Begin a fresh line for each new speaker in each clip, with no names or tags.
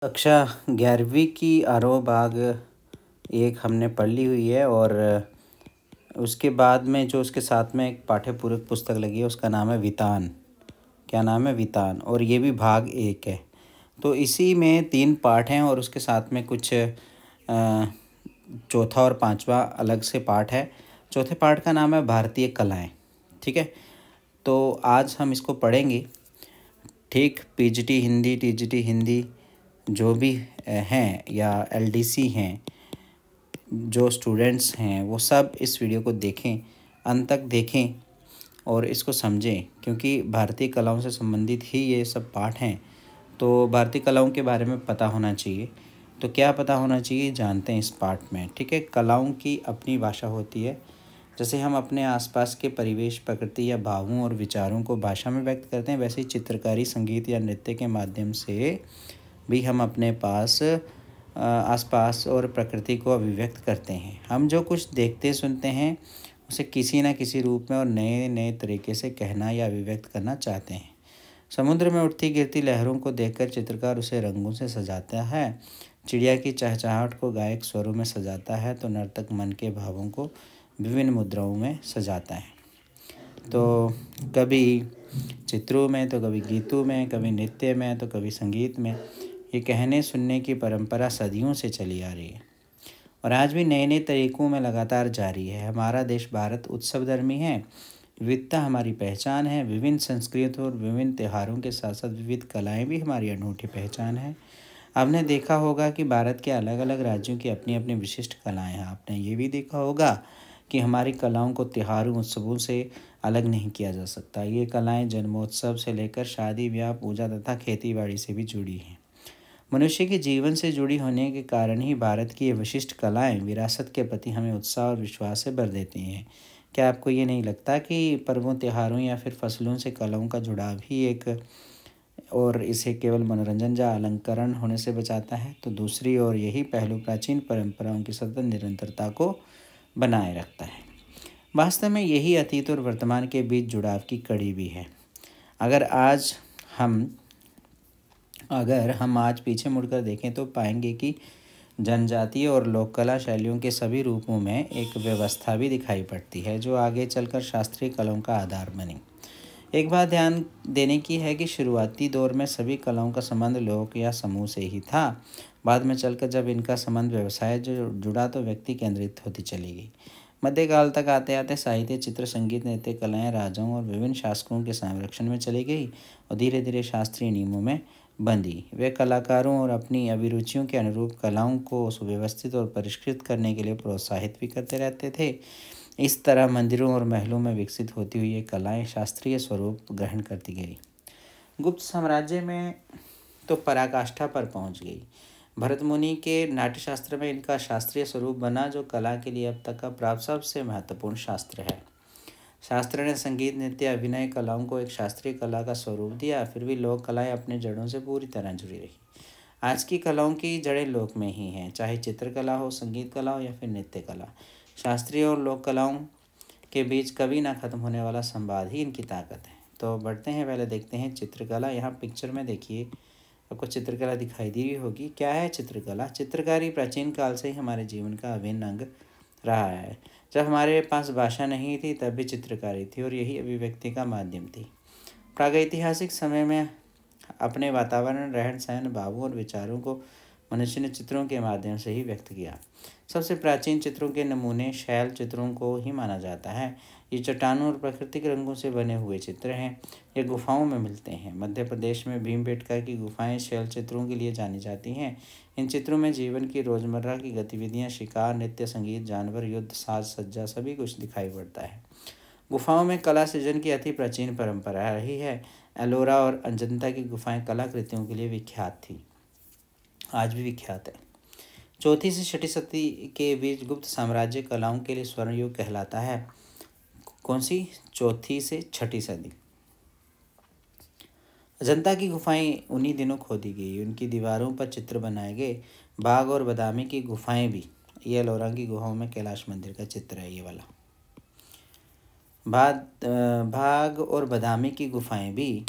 कक्षा 11वीं की आरोह बाग एक हमने पढ़ ली हुई है। और उसके बाद में जो उसके साथ में एक पाठ्य पूरक पुस्तक लगी है उसका नाम है वितान। क्या नाम है? वितान। और ये भी भाग 1 है। तो इसी में 3 पाठ हैं और उसके साथ में कुछ चौथा और पांचवा अलग से पाठ है। चौथे पाठ का नाम है भारतीय कलाएं। ठीक है, तो आज हम इसको पढ़ेंगे। ठीक, पीजीटी हिंदी, टीजीटी हिंदी जो भी हैं या एलडीसी हैं, जो स्टूडेंट्स हैं वो सब इस वीडियो को देखें, अंत तक देखें और इसको समझें, क्योंकि भारतीय कलाओं से संबंधित ही ये सब पाठ हैं। तो भारतीय कलाओं के बारे में पता होना चाहिए। तो क्या पता होना चाहिए जानते हैं इस पाठ में। ठीक है, कलाओं की अपनी भाषा होती है। जैसे हम अपने आसपास के परिवेश, प्रकृति या भावों और विचारों को भाषा में व्यक्त करते हैं, वैसे ही चित्रकारी, संगीत या नृत्य के माध्यम से भी हम अपने आसपास और प्रकृति को अभिव्यक्त करते हैं। हम जो कुछ देखते सुनते हैं उसे किसी न किसी रूप में और नए नए तरीके से कहना या अभिव्यक्त करना चाहते हैं। समुद्र में उठती गिरती लहरों को देखकर चित्रकार उसे रंगों से सजाता है। चिड़िया की चहचहाहट को गायक स्वरों में सजाता है, तो नर्तक मन के भावों को विभिन्न मुद्राओं में सजाता है। तो कभी चित्रों में, तो कभी गीतों में, कभी नृत्य में, तो कभी संगीत में। ये कहने सुनने की परंपरा सदियों से चली आ रही है और आज भी नए नए तरीकों में लगातार जारी है। हमारा देश भारत उत्सवधर्मी है। विविधता हमारी पहचान है। विभिन्न संस्कृतियों और विभिन्न त्योहारों के साथ साथ विविध कलाएं भी हमारी अनूठी पहचान है। आपने देखा होगा कि भारत के अलग अलग राज्यों की अपनी अपनी विशिष्ट कलाएं हैं। आपने ये भी देखा होगा कि हमारी कलाओं को त्योहारों, उत्सवों से अलग नहीं किया जा सकता। ये कलाएं जन्मोत्सव से लेकर शादी ब्याह, पूजा तथा खेतीबाड़ी से भी जुड़ी हैं। मनुष्य के जीवन से जुड़ी होने के कारण ही भारत की ये विशिष्ट कलाएं विरासत के प्रति हमें उत्साह और विश्वास से भर देती हैं। क्या आपको ये नहीं लगता कि पर्वों, त्योहारों या फिर फसलों से कलाओं का जुड़ाव ही एक और इसे केवल मनोरंजन या अलंकरण होने से बचाता है, तो दूसरी ओर यही पहलू प्राचीन परंपराओं की सतत निरंतरता को बनाए रखता है। वास्तव में यही अतीत और वर्तमान के बीच जुड़ाव की कड़ी भी है। अगर हम आज पीछे मुड़कर देखें तो पाएंगे कि जनजातीय और लोक कला शैलियों के सभी रूपों में एक व्यवस्था भी दिखाई पड़ती है, जो आगे चलकर शास्त्रीय कलाओं का आधार बनी। एक बात ध्यान देने की है कि शुरुआती दौर में सभी कलाओं का संबंध लोक या समूह से ही था। बाद में चलकर जब इनका संबंध व्यवसाय जो जुड़ा तो व्यक्ति केंद्रित होती चली गई। मध्यकाल तक आते आते साहित्य, चित्र, संगीत, नृत्य कलाएं राजाओं और विभिन्न शासकों के संरक्षण में चली गई और धीरे धीरे शास्त्रीय नियमों में बंदी। वे कलाकारों और अपनी अभिरुचियों के अनुरूप कलाओं को सुव्यवस्थित और परिष्कृत करने के लिए प्रोत्साहित भी करते रहते थे। इस तरह मंदिरों और महलों में विकसित होती हुई ये कलाएं शास्त्रीय स्वरूप ग्रहण करती गई। गुप्त साम्राज्य में तो पराकाष्ठा पर पहुंच गई। भरत मुनि के नाट्यशास्त्र में इनका शास्त्रीय स्वरूप बना, जो कला के लिए अब तक का प्राप्त सबसे महत्वपूर्ण शास्त्र है। शास्त्र ने संगीत, नृत्य, अभिनय कलाओं को एक शास्त्रीय कला का स्वरूप दिया, फिर भी लोक कलाएं अपने जड़ों से पूरी तरह जुड़ी रही। आज की कलाओं की जड़ें लोक में ही हैं, चाहे चित्रकला हो, संगीत कला हो या फिर नृत्य कला। शास्त्रीय और लोक कलाओं के बीच कभी ना खत्म होने वाला संवाद ही इनकी ताकत है। तो बढ़ते हैं, पहले देखते हैं चित्रकला। यहाँ पिक्चर में देखिए, आपको चित्रकला दिखाई दी होगी। क्या है चित्रकला? चित्रकारी प्राचीन काल से ही हमारे जीवन का अभिन्न अंग रहा है। जब हमारे पास भाषा नहीं थी तब भी चित्रकारी थी और यही अभिव्यक्ति का माध्यम थी। प्रागैतिहासिक समय में अपने वातावरण, रहन सहन, भावों और विचारों को मनुष्य ने चित्रों के माध्यम से ही व्यक्त किया। सबसे प्राचीन चित्रों के नमूने शैल चित्रों को ही माना जाता है। ये चट्टानों और प्राकृतिक रंगों से बने हुए चित्र हैं। ये गुफाओं में मिलते हैं। मध्य प्रदेश में भीमबेटका की गुफाएं शैल चित्रों के लिए जानी जाती हैं। इन चित्रों में जीवन की रोजमर्रा की गतिविधियां, शिकार, नृत्य, संगीत, जानवर, युद्ध, साज सज्जा सभी कुछ दिखाई पड़ता है। गुफाओं में कला सृजन की अति प्राचीन परंपरा रही है। एलोरा और अजंता की गुफाएं कलाकृतियों के लिए विख्यात थी, आज भी विख्यात है। चौथी से छठी सदी के बीच गुप्त साम्राज्य कलाओं के लिए स्वर्ण युग कहलाता है। कौन सी? चौथी से छठी सदी। अजंता की गुफाएं उन्हीं दिनों खोदी गई। उनकी दीवारों पर चित्र बनाए गए। बाघ और बादामी की गुफाएं भी। ये एलोरा की गुफाओं में कैलाश मंदिर का चित्र है, ये वाला। भाग और बादामी की गुफाएं भी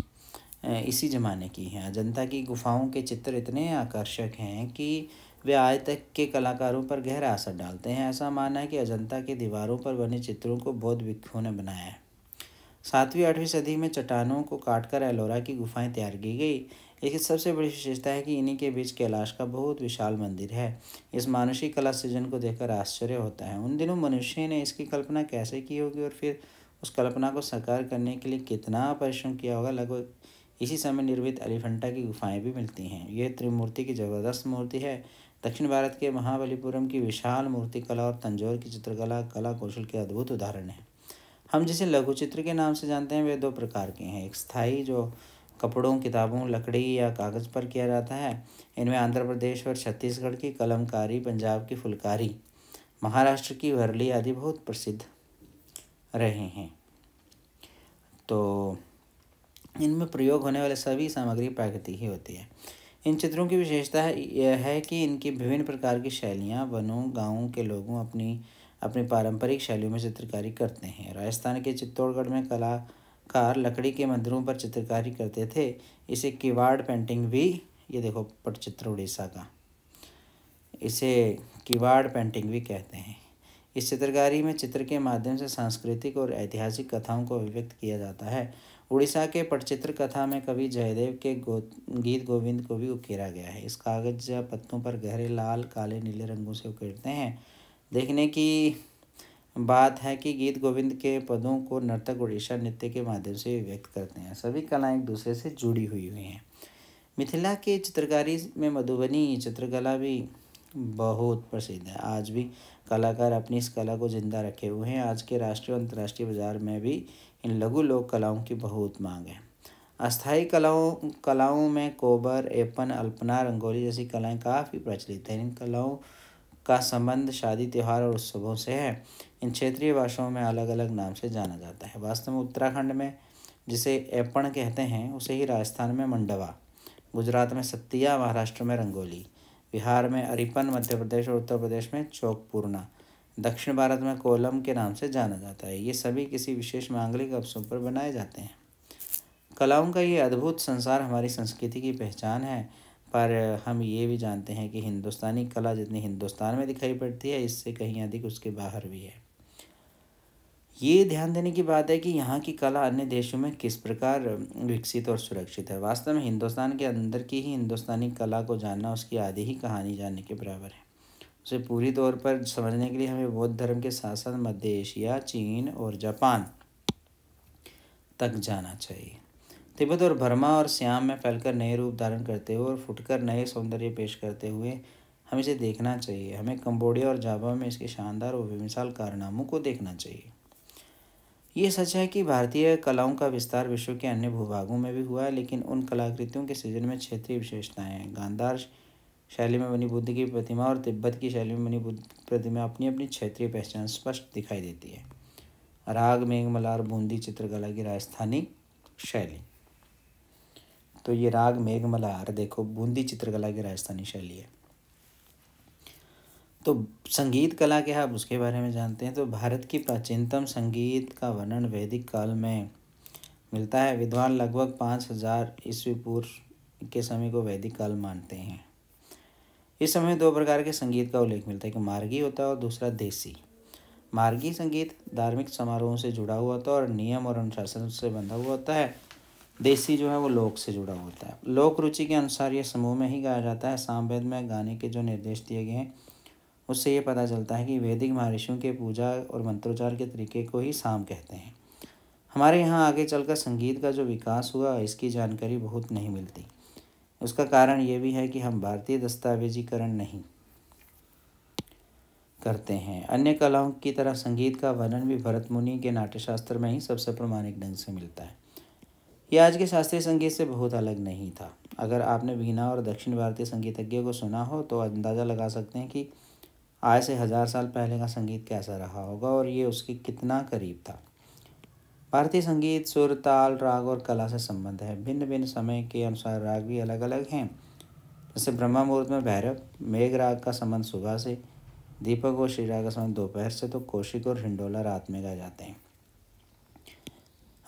इसी ज़माने की हैं। अजंता की गुफाओं के चित्र इतने आकर्षक हैं कि वे आज तक के कलाकारों पर गहरा असर डालते हैं। ऐसा मानना है कि अजंता की दीवारों पर बने चित्रों को बौद्ध भिक्षुओं ने बनाया है। 7वीं-8वीं सदी में चट्टानों को काटकर एलोरा की गुफाएं तैयार की गई। इसकी सबसे बड़ी विशेषता है कि इन्हीं के बीच कैलाश का बहुत विशाल मंदिर है। इस मानुषी कला सृजन को देखकर आश्चर्य होता है। उन दिनों मनुष्य ने इसकी कल्पना कैसे की होगी और फिर उस कल्पना को साकार करने के लिए कितना परिश्रम किया होगा। लगभग इसी समय निर्मित एलिफेंटा की गुफाएं भी मिलती हैं। यह त्रिमूर्ति की जबरदस्त मूर्ति है। दक्षिण भारत के महाबलीपुरम की विशाल मूर्ति कला और तंजौर की चित्रकला कला कौशल के अद्भुत उदाहरण है। हम जिसे लघु चित्र के नाम से जानते हैं वे दो प्रकार के हैं। एक स्थायी जो कपड़ों, किताबों, लकड़ी या कागज़ पर किया जाता है। इनमें आंध्र प्रदेश और छत्तीसगढ़ की कलमकारी, पंजाब की फुलकारी, महाराष्ट्र की वर्ली आदि बहुत प्रसिद्ध रहे हैं। तो इनमें प्रयोग होने वाले सभी सामग्री प्राकृतिक ही होती है। इन चित्रों की विशेषता यह है कि इनकी विभिन्न प्रकार की शैलियाँ, वनों गाँवों के लोगों अपनी अपनी पारंपरिक शैलियों में चित्रकारी करते हैं। राजस्थान के चित्तौड़गढ़ में कलाकार लकड़ी के मंदिरों पर चित्रकारी करते थे। इसे किवाड़ पेंटिंग भी, ये देखो पटचित्र उड़ीसा का, इसे किवाड़ पेंटिंग भी कहते हैं। इस चित्रकारी में चित्र के माध्यम से सांस्कृतिक और ऐतिहासिक कथाओं को अभिव्यक्त किया जाता है। उड़ीसा के पटचित्र कथा में कवि जयदेव के गीत गोविंद को भी उकेरा गया है। इस कागज या पत्तों पर गहरे लाल, काले, नीले रंगों से उकेरते हैं। देखने की बात है कि गीत गोविंद के पदों को नर्तक उड़ीसा नृत्य के माध्यम से व्यक्त करते हैं। सभी कलाएं एक दूसरे से जुड़ी हुई हैं। मिथिला की चित्रकारी में मधुबनी चित्रकला भी बहुत प्रसिद्ध है। आज भी कलाकार अपनी इस कला को जिंदा रखे हुए हैं। आज के राष्ट्रीय और अंतर्राष्ट्रीय बाजार में भी इन लघु लोक कलाओं की बहुत मांग है। अस्थायी कलाओं में कोबर, एपन, अल्पना, रंगोली जैसी कलाएं काफ़ी प्रचलित हैं। इन कलाओं का संबंध शादी, त्योहार और उत्सवों से है। इन क्षेत्रीय भाषाओं में अलग अलग नाम से जाना जाता है। वास्तव में उत्तराखंड में जिसे एपण कहते हैं उसे ही राजस्थान में मंडवा, गुजरात में सत्तिया, महाराष्ट्र में रंगोली, बिहार में अरिपन, मध्य प्रदेश और उत्तर प्रदेश में चौकपूर्णा, दक्षिण भारत में कोलम के नाम से जाना जाता है। ये सभी किसी विशेष मांगलिक अवसरों पर बनाए जाते हैं। कलाओं का ये अद्भुत संसार हमारी संस्कृति की पहचान है। पर हम ये भी जानते हैं कि हिंदुस्तानी कला जितनी हिंदुस्तान में दिखाई पड़ती है, इससे कहीं अधिक उसके बाहर भी है। ये ध्यान देने की बात है कि यहाँ की कला अन्य देशों में किस प्रकार विकसित और सुरक्षित है। वास्तव में हिंदुस्तान के अंदर की ही हिंदुस्तानी कला को जानना उसकी आधी ही कहानी जानने के बराबर है। उसे पूरी तौर पर समझने के लिए हमें बौद्ध धर्म के साथ साथ मध्य एशिया, चीन और जापान तक जाना चाहिए। तिब्बत और बर्मा और सियाम में फैलकर नए रूप धारण करते हुए और फुटकर नए सौंदर्य पेश करते हुए हमें इसे देखना चाहिए। हमें कंबोडिया और जावा में इसके शानदार और बेमिसाल कारनामों को देखना चाहिए। ये सच है कि भारतीय कलाओं का विस्तार विश्व के अन्य भूभागों में भी हुआ है, लेकिन उन कलाकृतियों के सृजन में क्षेत्रीय विशेषताएं हैं। गांधार शैली में बनी बुद्ध की प्रतिमा और तिब्बत की शैली में बनी बुद्ध प्रतिमा अपनी अपनी क्षेत्रीय पहचान स्पष्ट दिखाई देती है। राग मेघमल्हार बूंदी चित्रकला की राजस्थानी शैली। तो ये राग मेघमल्हार देखो बूंदी चित्रकला की राजस्थानी शैली है। तो संगीत कला क्या है, आप उसके बारे में जानते हैं। तो भारत की प्राचीनतम संगीत का वर्णन वैदिक काल में मिलता है। विद्वान लगभग 5000 ईस्वी पूर्व के समय को वैदिक काल मानते हैं। इस समय दो प्रकार के संगीत का उल्लेख मिलता है, कि मार्गी होता है और दूसरा देसी। मार्गी संगीत धार्मिक समारोहों से जुड़ा हुआ होता है और नियम और अनुशासन से बंधा हुआ होता है। देसी जो है वो लोक से जुड़ा होता है। लोक रुचि के अनुसार ये समूह में ही गाया जाता है। सामवेद में गाने के जो निर्देश दिए गए हैं उससे ये पता चलता है कि वैदिक महर्षियों के पूजा और मंत्रोच्चार के तरीके को ही साम कहते हैं। हमारे यहाँ आगे चलकर संगीत का जो विकास हुआ इसकी जानकारी बहुत नहीं मिलती। उसका कारण ये भी है कि हम भारतीय दस्तावेजीकरण नहीं करते हैं। अन्य कलाओं की तरह संगीत का वर्णन भी भरत मुनि के नाट्यशास्त्र में ही सबसे प्रामाणिक ढंग से मिलता है। यह आज के शास्त्रीय संगीत से बहुत अलग नहीं था। अगर आपने वीणा और दक्षिण भारतीय संगीतज्ञों को सुना हो तो अंदाज़ा लगा सकते हैं कि आज से 1000 साल पहले का संगीत कैसा रहा होगा और ये उसके कितना करीब था। भारतीय संगीत सुर, ताल, राग और कला से संबंध है। भिन्न भिन्न समय के अनुसार राग भी अलग अलग हैं। जैसे ब्रह्मा मुहूर्त में भैरव, मेघ राग का संबंध सुबह से, दीपक और श्री राग का संबंध दोपहर से, तो कौशिक और हिंडोला रात में गाए जाते हैं।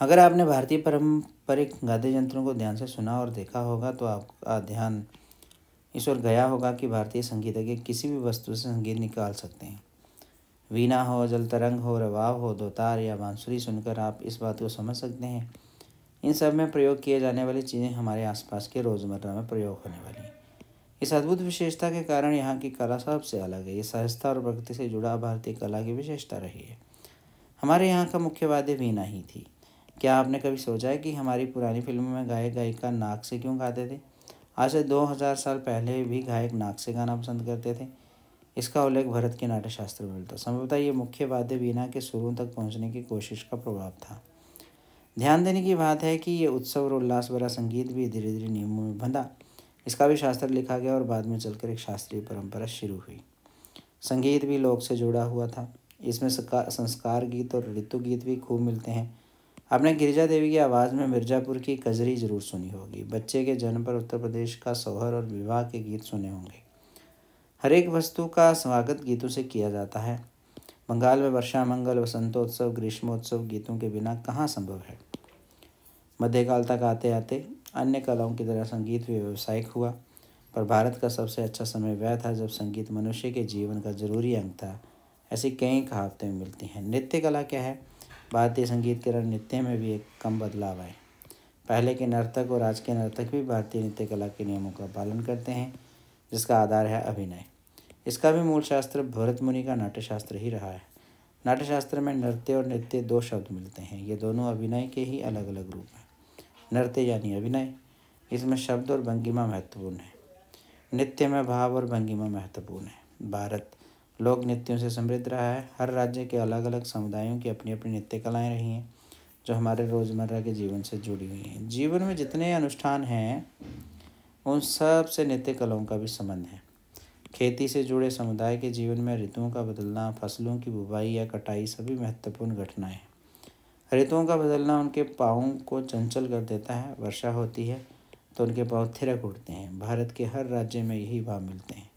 अगर आपने भारतीय पारंपरिक वाद्य यंत्रों को ध्यान से सुना और देखा होगा तो आपका ध्यान इस ओर गया होगा कि भारतीय संगीतज्ञ किसी भी वस्तु से संगीत निकाल सकते हैं। वीणा हो, जल तरंग हो, रवाब हो, दोतार या बांसुरी सुनकर आप इस बात को समझ सकते हैं। इन सब में प्रयोग किए जाने वाली चीज़ें हमारे आसपास के रोज़मर्रा में प्रयोग होने वाली हैं। इस अद्भुत विशेषता के कारण यहाँ की कला सबसे अलग है। ये सहजता और प्रकृति से जुड़ा भारतीय कला की विशेषता रही है। हमारे यहाँ का मुख्य वाद्य वीणा ही थी। क्या आपने कभी सोचा है कि हमारी पुरानी फिल्मों में गायक गायिका नाक से क्यों गाते थे? आज से 2000 साल पहले भी गायक नाक से गाना पसंद करते थे। इसका उल्लेख भरत के नाट्यशास्त्र में मिलता है। संभवतः ये मुख्य वाद्य वीणा के सुरों तक पहुँचने की कोशिश का प्रभाव था। ध्यान देने की बात है कि ये उत्सव और उल्लास भरा संगीत भी धीरे धीरे नियमों में बंधा। इसका भी शास्त्र लिखा गया और बाद में चलकर एक शास्त्रीय परंपरा शुरू हुई। संगीत भी लोक से जुड़ा हुआ था। इसमें संस्कार गीत और ऋतु गीत भी खूब मिलते हैं। आपने गिरिजा देवी की आवाज़ में मिर्ज़ापुर की कजरी जरूर सुनी होगी। बच्चे के जन्म पर उत्तर प्रदेश का सोहर और विवाह के गीत सुने होंगे। हर एक वस्तु का स्वागत गीतों से किया जाता है। बंगाल में वर्षा मंगल, वसंतोत्सव, ग्रीष्मोत्सव गीतों के बिना कहाँ संभव है। मध्यकाल तक आते आते अन्य कलाओं की तरह संगीत भी व्यावसायिक हुआ, पर भारत का सबसे अच्छा समय वह था जब संगीत मनुष्य के जीवन का जरूरी अंग था। ऐसी कई कहावतें मिलती हैं। नृत्य कला क्या है? भारतीय संगीत के नृत्य में भी एक कम बदलाव आए। पहले के नर्तक और आज के नर्तक भी भारतीय नृत्य कला के नियमों का पालन करते हैं, जिसका आधार है अभिनय। इसका भी मूल शास्त्र भरत मुनि का नाट्यशास्त्र ही रहा है। नाट्यशास्त्र में नृत्य और नृत्य दो शब्द मिलते हैं। ये दोनों अभिनय के ही अलग अलग रूप हैं। नृत्य यानी अभिनय, इसमें शब्द और भंगिमा महत्वपूर्ण है। नृत्य में भाव और भंगिमा महत्वपूर्ण है। भारत लोक नृत्यों से समृद्ध रहा है। हर राज्य के अलग अलग समुदायों की अपनी अपनी नृत्य कलाएँ रही हैं, जो हमारे रोज़मर्रा के जीवन से जुड़ी हुई हैं। जीवन में जितने अनुष्ठान हैं उन सब से नृत्य कलाओं का भी संबंध है। खेती से जुड़े समुदाय के जीवन में ऋतुओं का बदलना, फसलों की बुवाई या कटाई सभी महत्वपूर्ण घटनाएं हैं। ऋतुओं का बदलना उनके पाँवों को चंचल कर देता है। वर्षा होती है तो उनके पाँव थिरक उठते हैं। भारत के हर राज्य में यही भाव मिलते हैं।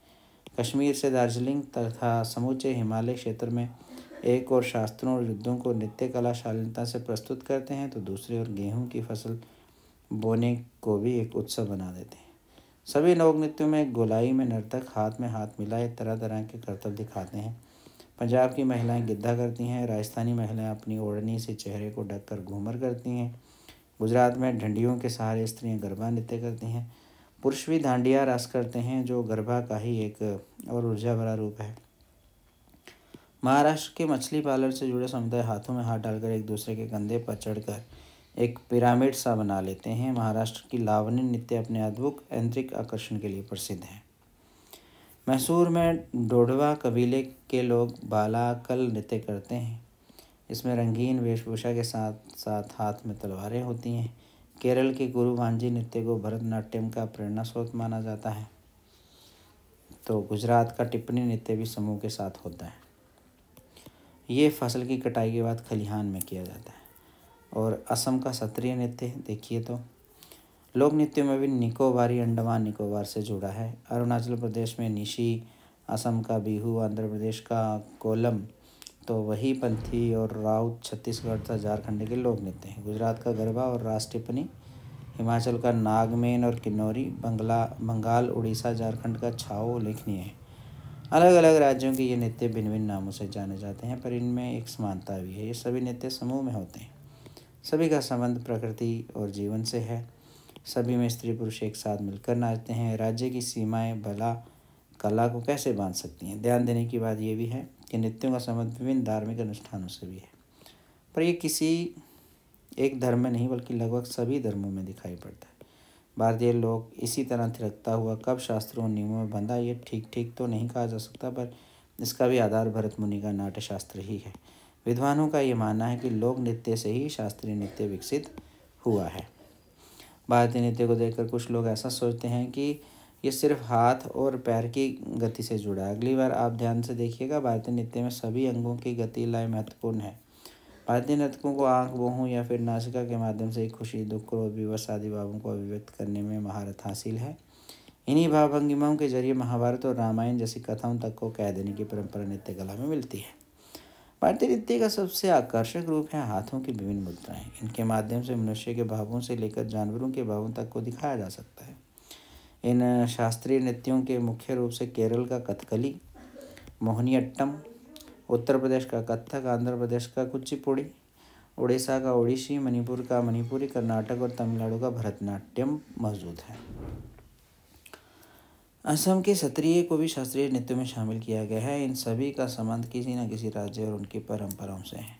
कश्मीर से दार्जिलिंग तथा समूचे हिमालय क्षेत्र में एक और शास्त्रों और युद्धों को नृत्य कला शालीनता से प्रस्तुत करते हैं, तो दूसरी ओर गेहूँ की फसल बोने को भी एक उत्सव बना देते हैं। सभी लोक नृत्यों में गोलाई में नर्तक हाथ में हाथ मिलाए तरह तरह के करतब दिखाते हैं। पंजाब की महिलाएं गिद्धा करती हैं। राजस्थानी महिलाएं अपनी ओढ़नी से चेहरे को ढककर घूमर करती हैं। गुजरात में डंडियों के सहारे स्त्रियां गरबा नृत्य करती हैं। पुरुष भी डांडिया रास करते हैं, जो गरबा का ही एक और ऊर्जा भरा रूप है। महाराष्ट्र के मछली पालन से जुड़े समुदाय हाथों में हाथ डालकर एक दूसरे के कंधे पर चढ़कर एक पिरामिड सा बना लेते हैं। महाराष्ट्र की लावनी नृत्य अपने अद्भुत यांत्रिक आकर्षण के लिए प्रसिद्ध है। मैसूर में डोडवा कबीले के लोग बालाकल नृत्य करते हैं। इसमें रंगीन वेशभूषा के साथ साथ हाथ में तलवारें होती हैं। केरल के गुरुवांजी नृत्य को भरतनाट्यम का प्रेरणा स्रोत माना जाता है। तो गुजरात का टिप्पणी नृत्य भी समूह के साथ होता है। ये फसल की कटाई के बाद खलिहान में किया जाता है। और असम का सत्रीय नृत्य देखिए तो लोक नृत्यों में भी निकोबारी अंडमान निकोबार से जुड़ा है। अरुणाचल प्रदेश में निशी, असम का बिहू, आंध्र प्रदेश का कोलम तो वही पंथी और राउत, छत्तीसगढ़ तथा झारखंड के लोक नृत्य हैं। गुजरात का गरबा और रास टिप्पणी, हिमाचल का नागमेन और किन्नौरी, बंगाल, उड़ीसा, झारखंड का छाओ उल्लेखनीय है। अलग अलग राज्यों के ये नृत्य भिन्न भिन्न नामों से जाने जाते हैं, पर इनमें एक समानता भी है। ये सभी नृत्य समूह में होते हैं। सभी का संबंध प्रकृति और जीवन से है। सभी में स्त्री पुरुष एक साथ मिलकर नाचते हैं। राज्य की सीमाएं भला कला को कैसे बांध सकती हैं। ध्यान देने की बात यह भी है कि नृत्यों का संबंध विभिन्न धार्मिक अनुष्ठानों से भी है, पर यह किसी एक धर्म में नहीं बल्कि लगभग सभी धर्मों में दिखाई पड़ता है। भारतीय लोग इसी तरह थिरकता हुआ कब शास्त्रों नियमों में बंधा, ये ठीक ठीक तो नहीं कहा जा सकता, पर इसका भी आधार भरत मुनि का नाट्यशास्त्र ही है। विद्वानों का ये मानना है कि लोक नृत्य से ही शास्त्रीय नृत्य विकसित हुआ है। भारतीय नृत्य को देखकर कुछ लोग ऐसा सोचते हैं कि ये सिर्फ हाथ और पैर की गति से जुड़ा है। अगली बार आप ध्यान से देखिएगा, भारतीय नृत्य में सभी अंगों की गति लय महत्वपूर्ण है। भारतीय नर्तकों को आँख, बाहों या फिर नासिका के माध्यम से खुशी, दुख, क्रोध, विवश आदि भावों को अभिव्यक्त करने में महारत हासिल है। इन्हीं भाव भंगिमाओं के जरिए महाभारत और रामायण जैसी कथाओं तक को कह देने की परंपरा नृत्य कला में मिलती है। भारतीय नृत्य का सबसे आकर्षक रूप है हाथों की विभिन्न मुद्राएं। इनके माध्यम से मनुष्य के भावों से लेकर जानवरों के भावों तक को दिखाया जा सकता है। इन शास्त्रीय नृत्यों के मुख्य रूप से केरल का कथकली, मोहिनीअट्टम, उत्तर प्रदेश का कथक, आंध्र प्रदेश का कुचिपुड़ी, उड़ीसा का ओडिसी, मणिपुर का मणिपुरी, कर्नाटक और तमिलनाडु का भरतनाट्यम मौजूद है। असम के सत्रिय को भी शास्त्रीय नृत्य में शामिल किया गया है। इन सभी का संबंध किसी न किसी राज्य और उनकी परंपराओं से है।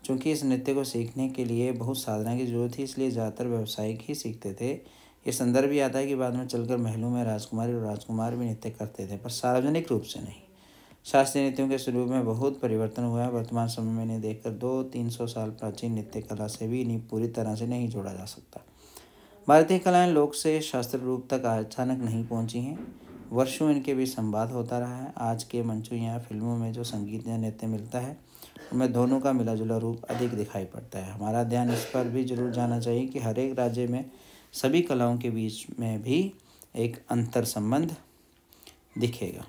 चूँकि इस नृत्य को सीखने के लिए बहुत साधना की जरूरत थी, इसलिए ज़्यादातर व्यावसायिक ही सीखते थे। ये संदर्भ भी आता है कि बाद में चलकर महलों में राजकुमारी और राजकुमार भी नृत्य करते थे, पर सार्वजनिक रूप से नहीं। शास्त्रीय नृत्यों के स्वरूप में बहुत परिवर्तन हुआ है। वर्तमान समय में इन्हें देखकर 200-300 साल प्राचीन नृत्य कला से भी इन्हें पूरी तरह से नहीं जोड़ा जा सकता। भारतीय कलाएं लोक से शास्त्र रूप तक अचानक नहीं पहुंची हैं। वर्षों इनके बीच संवाद होता रहा है। आज के मंचों या फिल्मों में जो संगीत या नृत्य मिलता है, उनमें दोनों का मिला जुला रूप अधिक दिखाई पड़ता है। हमारा ध्यान इस पर भी जरूर जाना चाहिए कि हर एक राज्य में सभी कलाओं के बीच में भी एक अंतर संबंध दिखेगा।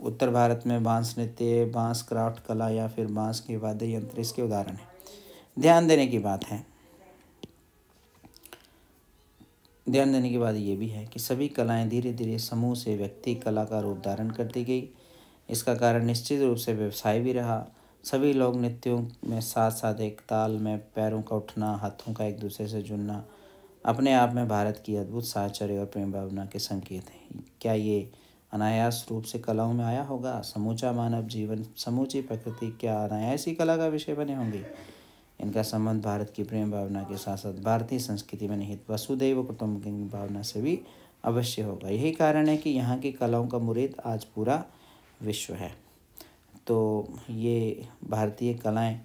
उत्तर भारत में बांस नृत्य, बांस क्राफ्ट कला या फिर बांस के वाद्य यंत्र इसके उदाहरण हैं। ध्यान देने की बात ये भी है कि सभी कलाएं धीरे धीरे समूह से व्यक्ति कला का रूप धारण करती गई। इसका कारण निश्चित रूप से व्यवसाय भी रहा। सभी लोग नृत्यों में साथ साथ एक ताल में पैरों का उठना, हाथों का एक दूसरे से जुड़ना अपने आप में भारत की अद्भुत साहचर्य और प्रेम भावना के संकेत हैं। क्या ये अनायास रूप से कलाओं में आया होगा? समूचा मानव जीवन, समूची प्रकृति क्या अनायास ही कला का विषय बने होंगे? इनका संबंध भारत की प्रेम भावना के साथ साथ भारतीय संस्कृति में निहित वसुधैव कुटुंबकम की भावना से भी अवश्य होगा। यही कारण है कि यहाँ की कलाओं का मुरीद आज पूरा विश्व है। तो ये भारतीय कलाएं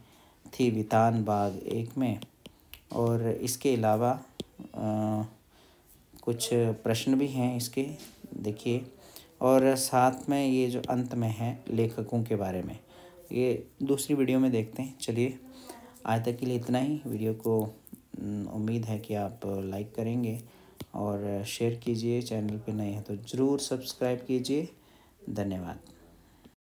थी वितान बाग 1 में। और इसके अलावा कुछ प्रश्न भी हैं इसके, देखिए। और साथ में ये जो अंत में है लेखकों के बारे में, ये दूसरी वीडियो में देखते हैं। चलिए, आज तक के लिए इतना ही। वीडियो को उम्मीद है कि आप लाइक करेंगे और शेयर कीजिए। चैनल पे नए हैं तो ज़रूर सब्सक्राइब कीजिए। धन्यवाद।